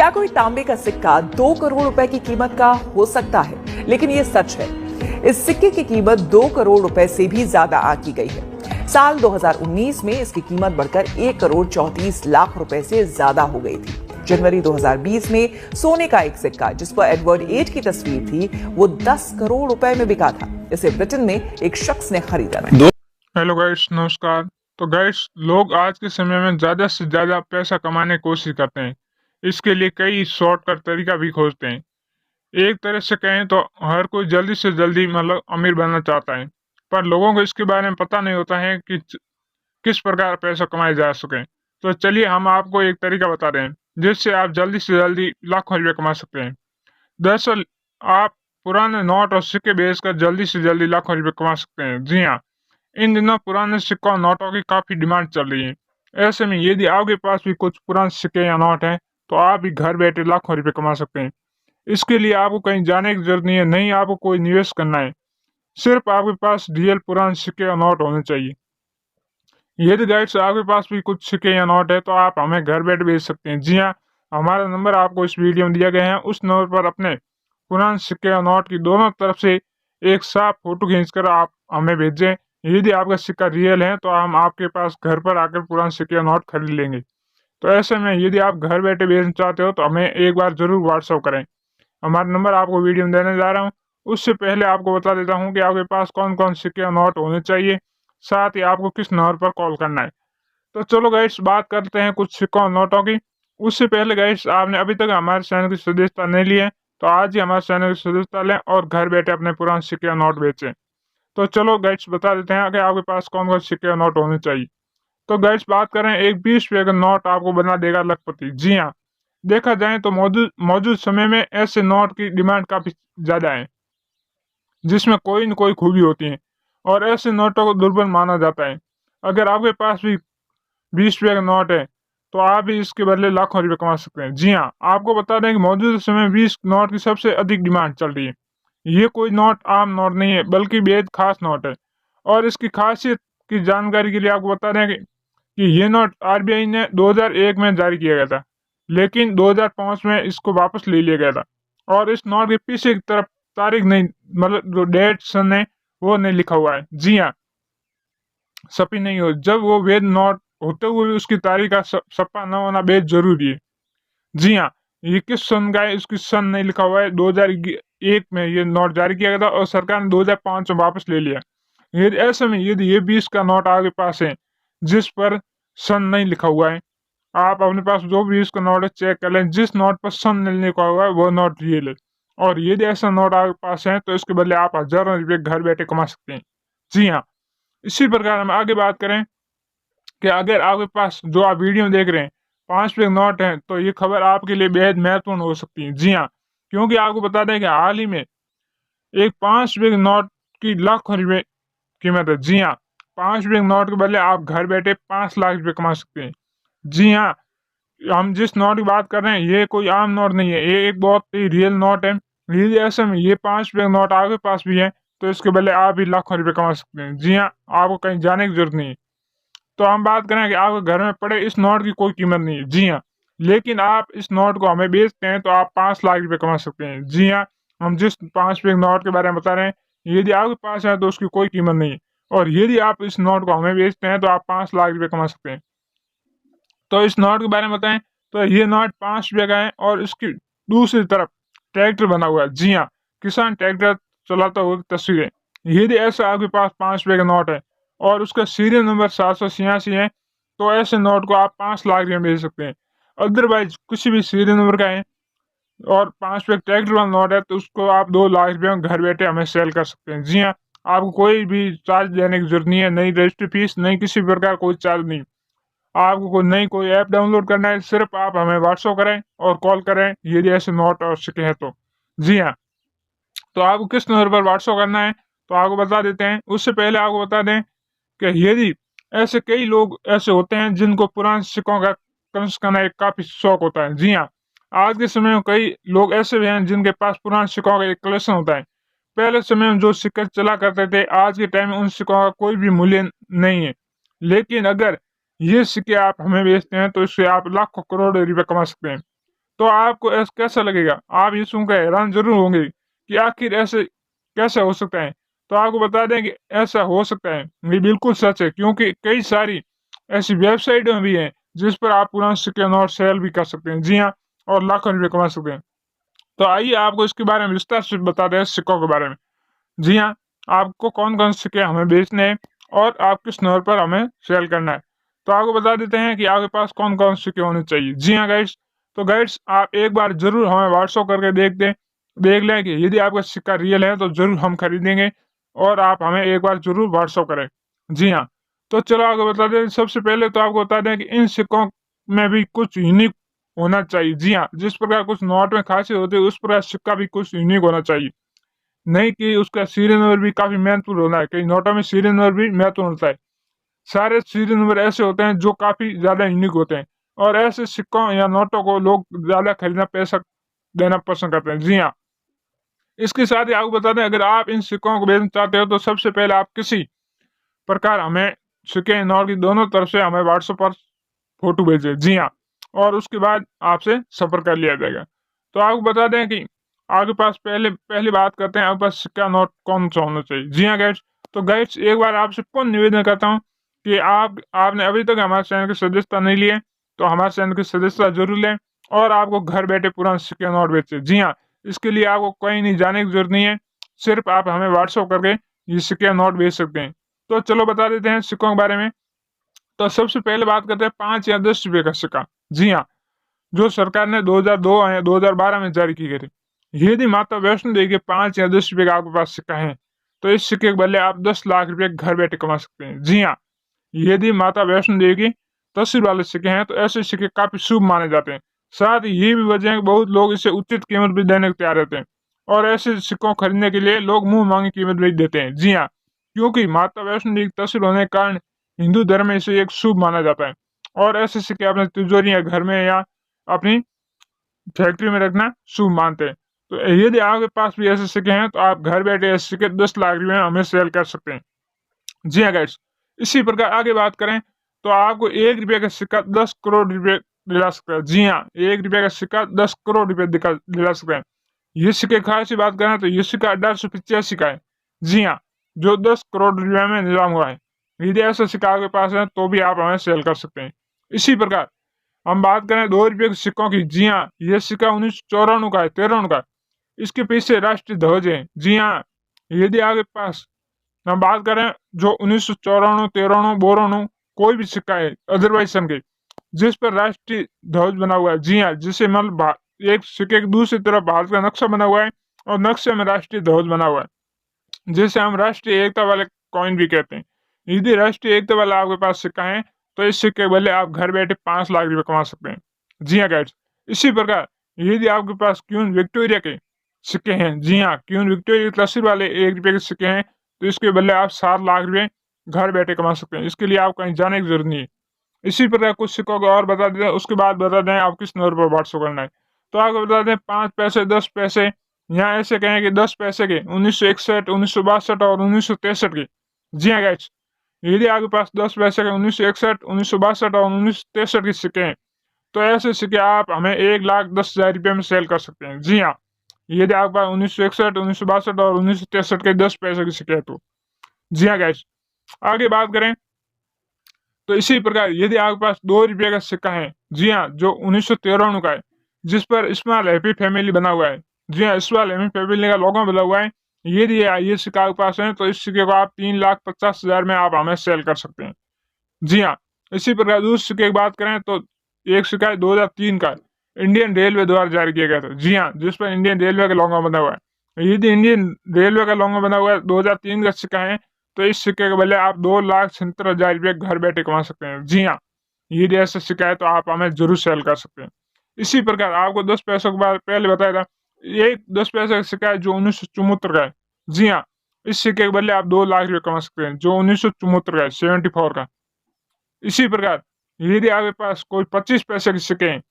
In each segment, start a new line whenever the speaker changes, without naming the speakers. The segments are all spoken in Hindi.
क्या कोई तांबे का सिक्का 2 करोड़ रुपए की कीमत का हो सकता है? लेकिन ये सच है। इस सिक्के की कीमत 2 करोड़ रुपए से भी ज्यादा आंकी गई है। साल 2019 में इसकी कीमत बढ़कर 1 करोड़ 34 लाख रुपए से ज्यादा हो गई थी। जनवरी 2020 में सोने का एक सिक्का जिस पर एडवर्ड एट की तस्वीर थी, वो 10 करोड़ रुपए में बिका था। इसे ब्रिटेन में एक शख्स ने खरीदा था।
हेलो गाइस, नमस्कार। तो गाइस, लोग आज के समय में ज़्यादा से ज़्यादा पैसा कमाने की कोशिश करते हैं। इसके लिए कई शॉर्टकट तरीका भी खोजते हैं। एक तरह से कहें तो हर कोई जल्दी से जल्दी मतलब अमीर बनना चाहता है, पर लोगों को इसके बारे में पता नहीं होता है कि किस प्रकार पैसा कमाया जा सके। तो चलिए हम आपको एक तरीका बता रहे हैं जिससे आप जल्दी से जल्दी लाखों रुपये कमा सकते हैं। दरअसल आप पुराने नोट और सिक्के बेचकर जल्दी से जल्दी लाखों रुपये कमा सकते हैं। जी हाँ, इन दिनों पुराने सिक्कों और नोटों की काफी डिमांड चल रही है। ऐसे में यदि आपके पास भी कुछ पुराने सिक्के या नोट हैं, तो आप भी घर बैठे लाखों रुपए कमा सकते हैं। इसके लिए आपको कहीं जाने की जरूरत नहीं है, नहीं आपको कोई निवेश करना है। सिर्फ आपके पास रियल पुराने सिक्के और नोट होने चाहिए। यदि गाइड्स आपके पास भी कुछ सिक्के या नोट है, तो आप हमें घर बैठे भेज सकते हैं। जी हाँ, हमारा नंबर आपको इस वीडियो में दिया गया है। उस नंबर पर अपने पुराने सिक्के और नोट की दोनों तरफ से एक साफ फोटो खींचकर आप हमें भेजें। यदि आपका सिक्का रियल है, तो हम आपके पास घर पर आकर पुराने सिक्के और नोट खरीद लेंगे। तो ऐसे में यदि आप घर बैठे भेजना चाहते हो, तो हमें एक बार जरूर व्हाट्सअप करें। हमारा नंबर आपको वीडियो में देने जा रहा हूँ। उससे पहले आपको बता देता हूँ कि आपके पास कौन कौन सिक्के और नोट होने चाहिए, साथ ही आपको किस नंबर पर कॉल करना है। तो चलो गाइस, बात करते हैं कुछ सिक्कों और नोटों की। उससे पहले गाइस, आपने अभी तक हमारे चैनल की सदस्यता नहीं ली है, तो आज ही हमारे चैनल की सदस्यता लें और घर बैठे अपने पुराने सिक्के और नोट बेचें। तो चलो गाइस, बता देते हैं कि आपके पास कौन कौन सिक्के और नोट होने चाहिए। तो गाइस, बात करें, एक 20 रुपये का नोट आपको बना देगा लखपति। जी हाँ, देखा जाए तो मौजूद मौजूद समय में ऐसे नोट की डिमांड काफी ज्यादा है, जिसमें कोई न कोई खूबी होती है और ऐसे नोटों को दुर्बल माना जाता है। अगर आपके पास भी 20 रुपये का नोट है, तो आप भी इसके बदले लाखों रुपए कमा सकते हैं। जी हाँ, आपको बता दें कि मौजूदा समय में 20 नोट की सबसे अधिक डिमांड चल रही है। ये कोई नोट आम नोट नहीं है, बल्कि बेहद खास नोट है। और इसकी खासियत की जानकारी के लिए आपको बता दें कि ये नोट आरबीआई ने 2001 में जारी किया गया था, लेकिन 2005 में इसको वापस ले लिया गया था। और इस नोट के पीछे की तरफ तारीख नहीं, मतलब जो डेट सन है वो नहीं लिखा हुआ है। जी हाँ, सपी नहीं हो, जब वो वैध नोट होते हुए भी उसकी तारीख का सप्पा न होना बेहद जरूरी है। जी हाँ, ये किस सन का है, इसकी सन नहीं लिखा हुआ है। 2001 में ये नोट जारी किया गया था और सरकार ने 2005 में वापस ले लिया। यदि ऐसे में यदि ये 20 का नोट आपके पास है जिस पर सन नहीं लिखा हुआ है, आप अपने पास जो भी 20 का नोट है चेक कर लें। जिस नोट पर सन नहीं लिखा हुआ है वो नोट रियल है। और यदि ऐसा नोट आपके पास है, तो इसके बदले आप हजारों रुपये घर बैठे कमा सकते हैं। जी हाँ, इसी प्रकार हम आगे बात करें कि अगर आपके पास जो आप वीडियो में देख रहे हैं 5 रुपये का नोट है, तो ये खबर आपके लिए बेहद महत्वपूर्ण हो सकती है। जी हाँ, क्योंकि आपको बता दें कि हाल ही में एक 5 रुपये के नोट की लाखों रुपए कीमत है। जी हाँ, 5 रुपये के नोट के बदले आप घर बैठे 5 लाख रुपए कमा सकते हैं। जी हाँ, हम जिस नोट की बात कर रहे हैं ये कोई आम नोट नहीं है, ये एक बहुत ही रियल नोट है। यदि ऐसे में ये 5 रुपये का नोट आपके पास भी है, तो इसके बदले आप भी लाखों रुपए कमा सकते हैं। जी हाँ, आपको कहीं जाने की जरूरत नहीं है। तो हम बात करें कि आपके घर में पड़े इस नोट की कोई कीमत नहीं है। जी हाँ, लेकिन आप इस नोट को हमें बेचते हैं, तो आप 5 लाख रुपए कमा सकते हैं। जी हाँ, हम जिस 5 रुपये के नोट के बारे में बता रहे हैं, यदि आपके पास है तो उसकी कोई कीमत नहीं है। और यदि आप इस नोट को हमें बेचते हैं, तो आप 5 लाख रुपए कमा सकते हैं। तो इस नोट के बारे में बताएं, तो ये नोट 5 रुपये का है और इसकी दूसरी तरफ ट्रैक्टर बना हुआ है। जी हाँ, किसान ट्रैक्टर चलाता हुआ तस्वीरें। यदि ऐसा आपके पास 5 रुपये का नोट है और उसका सीरियल नंबर 786 है, तो ऐसे नोट को आप 5 लाख रुपये में बेच सकते हैं। अदरवाइज किसी भी सीरियल नंबर का है और 5 रुपये ट्रैक्टर वाला नोट है, तो उसको आप 2 लाख रुपये में घर बैठे हमें सेल कर सकते हैं। जी हाँ, आपको कोई भी चार्ज देने की जरूरत नहीं है, नई रजिस्ट्री फीस, नहीं किसी प्रकार कोई चार्ज नहीं। आपको नई कोई ऐप डाउनलोड करना है, सिर्फ आप हमें व्हाट्सअप करें और कॉल करें यदि ऐसे नोट और सिक्के हैं तो। जी हाँ, तो आपको किस नंबर पर व्हाट्सअप करना है, तो आपको बता देते हैं। उससे पहले आपको बता दें कि यदि ऐसे कई लोग ऐसे होते हैं जिनको पुराने सिक्कों का कलेक्शन करना एक काफी शौक होता है। जी हाँ, आज के समय में कई लोग ऐसे भी हैं जिनके पास पुराने सिक्कों का एक कलेक्शन होता है। पहले समय में जो सिक्के चला करते थे, आज के टाइम में उन सिक्कों का कोई भी मूल्य नहीं है। लेकिन अगर ये सिक्के आप हमें बेचते हैं, तो इससे आप लाखों करोड़ों रुपए कमा सकते हैं। तो आपको ऐसा कैसा लगेगा? आप ये सुनकर हैरान जरूर होंगे कि आखिर ऐसे कैसे हो सकता है। तो आपको बता दें कि ऐसा हो सकता है, ये बिल्कुल सच है, क्योंकि कई सारी ऐसी वेबसाइटें भी हैं जिस पर आप पुराने सिक्के नोट सेल भी कर सकते हैं। जी हाँ, और लाखों रुपए कमा सकते हैं। तो आइए आपको इसके बारे में विस्तार से बता दें, सिक्कों के बारे में। जी हाँ, आपको कौन-कौन से सिक्के हमें बेचने हैं और आप किस नंबर पर हमें सेल करना है। तो आपको बता देते हैं कि आपके पास कौन-कौन से सिक्के होने चाहिए। जी हाँ गाइस, तो गाइस आप एक बार ज़रूर हमें व्हाट्सएप करके देख लें कि यदि आपका सिक्का रियल है तो ज़रूर हम खरीदेंगे, और आप हमें एक बार ज़रूर व्हाट्सएप करें। जी हाँ, तो चलो आपको बता दें, सबसे पहले तो आपको बता दें कि इन सिक्कों में भी कुछ यूनिक होना चाहिए। जी हाँ, जिस प्रकार कुछ नोट में खासियत होती है उस प्रकार सिक्का भी कुछ यूनिक होना चाहिए। नहीं कि उसका सीरियल नंबर भी काफ़ी महत्वपूर्ण होना है, कई नोटों में सीरियल नंबर भी महत्वपूर्ण होता है। सारे सीरियल नंबर ऐसे होते हैं जो काफ़ी ज़्यादा यूनिक होते हैं, और ऐसे सिक्कों या नोटों को लोग ज़्यादा खरीदना, पैसा देना पसंद करते हैं। जी हाँ, इसके साथ ही आपको बता दें, अगर आप इन सिक्कों को बेचना चाहते हो तो सबसे पहले आप किसी प्रकार हमें सिक्के नोट की दोनों तरफ से हमें व्हाट्सएप पर फ़ोटो भेजें। जी हाँ, और उसके बाद आपसे संपर्क कर लिया जाएगा। तो आपको बता दें कि आपके पास पहली बात करते हैं, आपके पास सिक्का नोट कौन-सा होना चाहिए। जी हाँ गाइस, तो गाइस एक बार आपसे पुनः निवेदन करता हूँ कि आपने अभी तक हमारे चैनल की सदस्यता नहीं ली है, तो हमारे चैनल की सदस्यता ज़रूर लें, और आपको घर बैठे पुराने सिक्के नोट बेचें। जी हाँ, इसके लिए आपको कहीं नहीं जाने की ज़रूरत नहीं है, सिर्फ़ आप हमें व्हाट्सएप करके ये सिक्के नोट भेज सकते हैं। तो चलो बता देते हैं सिक्कों के बारे में। तो सबसे पहले बात करते हैं 5 या 10 रुपए का सिक्का। जी हाँ, जो सरकार ने 2002 या 2012 में जारी की गई थी। यदि माता वैष्णो देवी के 5 या 10 रुपए का आपके पास सिक्का है, तो इस सिक्के के बदले आप 10 लाख रुपए घर बैठे कमा सकते हैं। जी हाँ, यदि माता वैष्णो देवी की तस्वीर वाले सिक्के हैं, तो ऐसे सिक्के काफ़ी शुभ माने जाते हैं। साथ ही ये भी वजह है कि बहुत लोग इसे उचित कीमत भी देने को तैयार रहते हैं, और ऐसे सिक्कों को खरीदने के लिए लोग मुँह मांगी कीमत भी देते हैं। जी हाँ, क्योंकि माता वैष्णो देवी की तस्वीर होने के कारण हिंदू धर्म में इसे एक शुभ माना जाता है, और ऐसे सिक्के अपने तिजोरी या घर में या अपनी फैक्ट्री में रखना शुभ मानते हैं। तो यदि आपके पास भी ऐसे सिक्के हैं, तो आप घर बैठे ऐसे सिक्के 10 लाख रुपए में हमें सेल कर सकते हैं। जी हाँ गाइस, इसी प्रकार आगे बात करें तो आपको 1 रुपए का सिक्का 10 करोड़ रुपए दिला सकता है। जी हाँ, 1 रुपए का सिक्का 10 करोड़ रुपए दिला सकता है। ये सिक्के खास की बात करें तो ये सिक्का 1885 का है। जी हाँ, जो 10 करोड़ रुपए में नीलाम हुआ है। यदि ऐसा सिक्का आपके पास है तो भी आप हमें सेल कर सकते हैं। इसी प्रकार हम बात करें 2 रुपए के सिक्कों की। जी हाँ, ये सिक्का 1994 का है, 93 का है। इसके पीछे राष्ट्रीय ध्वज है। जी हाँ, यदि आपके पास हम बात करें जो 1994, 93, 92 कोई भी सिक्का है अज़रबैजान के, जिस पर राष्ट्रीय ध्वज बना हुआ है। जी हाँ, जिसे मतलब एक सिक्के की दूसरी तरफ भारत का नक्शा बना हुआ है, और नक्शे में राष्ट्रीय ध्वज बना हुआ है, जिसे हम राष्ट्रीय एकता वाले कॉइन भी कहते हैं। यदि राष्ट्रीय एकता वाला आपके पास सिक्का है, तो इस सिक्के के बदले आप घर बैठे 5 लाख रुपए कमा सकते हैं। जी हाँ गाइस, इसी प्रकार यदि आपके पास क्वीन विक्टोरिया के सिक्के हैं, जी हाँ, क्वीन विक्टोरिया की तस्वीर वाले 1 रुपए के सिक्के हैं, तो इसके बदले आप 7 लाख रुपए घर बैठे कमा सकते हैं। इसके लिए आप कहीं जाने की जरूरत नहीं है। इसी प्रकार कुछ सिक्कों को और बता देते हैं, उसके बाद बता दें आप किस नंबर पर व्हाट्सएप करना है। तो आपको बता दें 5 पैसे, 10 पैसे, यहाँ ऐसे कहें कि 10 पैसे के 1961, 1962 और 1963 के। जी हाँ गाइस, यदि आपके पास 10 पैसे के 1961, 1962 और 1963 के सिक्के हैं, तो ऐसे सिक्के आप हमें 1,10,000 रुपये में सेल कर सकते हैं। जी हाँ, यदि आपके पास 1961, 1962 और 1963 के 10 पैसे के सिक्के हैं तो। जी हाँ गाइस, आगे बात करें तो इसी प्रकार यदि आपके पास 2 रुपये का सिक्का है, जी हाँ, जो 1993 का है, जिस पर स्मॉल हैप्पी फैमिली बना हुआ है। जी हाँ, स्मॉल हैप्पी फैमिली का लोगो बना हुआ है। यदि ये सिक्का आपके पास है, तो इस सिक्के को आप 3,50,000 में आप हमें सेल कर सकते हैं। जी हाँ, इसी प्रकार दूसरे सिक्के की बात करें तो एक सिक्का है 2003 का, इंडियन रेलवे द्वारा जारी किया गया था। जी हाँ, जिस पर इंडियन रेलवे का लोगो बना हुआ है। यदि इंडियन रेलवे का लोगो बना हुआ है, 2003 का सिक्का है, तो इस सिक्के के बदले आप 2,76,000 रुपये घर बैठे कमा सकते हैं। जी हाँ, यदि ऐसा सिक्का है तो आप हमें ज़रूर सेल कर सकते हैं। इसी प्रकार आपको 10 पैसों के बाद पहले बताया था, एक 10 पैसे का सिक्का है जो 1974 का है। जी हाँ, इस सिक्के के बदले आप 2 लाख रुपये कमा सकते हैं, जो 1974 का है, 74 का। इसी प्रकार यदि आपके पास कोई 25 पैसे के सिक्के हैं,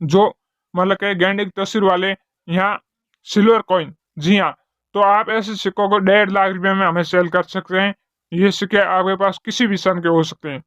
जो मतलब कि गैंडे की तस्वीर वाले, यहाँ सिल्वर कॉइन। जी हाँ, तो आप ऐसे सिक्कों को 1.5 लाख रुपए में हमें सेल कर सकते हैं। ये सिक्के आपके पास किसी भी सन के हो सकते हैं।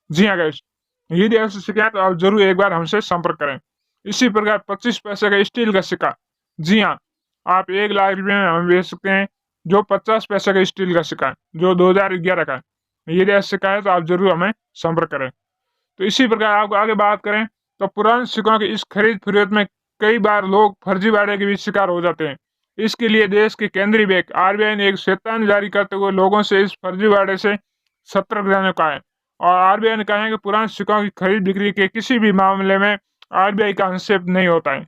जी हाँ गाइस, यदि ऐसे सिक्के हैं तो आप जरूर एक बार हमसे संपर्क करें। इसी प्रकार 25 पैसे का स्टील का सिक्का, जी हाँ, आप 1 लाख रुपए में हमें बेच सकते हैं, जो 50 पैसे का स्टील का सिक्का है, जो 2011 का है। यदि ऐसा सिक्का है तो आप जरूर हमें संपर्क करें। तो इसी प्रकार आपको आगे बात करें तो पुराने सिक्कों की इस खरीद फरोख्त में कई बार लोग फर्जीवाड़े के भी शिकार हो जाते हैं। इसके लिए देश के केंद्रीय बैंक आरबीआई ने एक चेतावनी जारी करते हुए लोगों से इस फर्जीवाड़े से सतर्क रहने को कहा है। और आरबीआई ने कहा है कि पुराने सिक्कों की खरीद बिक्री के किसी भी मामले में आरबीआई का हस्तक्षेप नहीं होता है।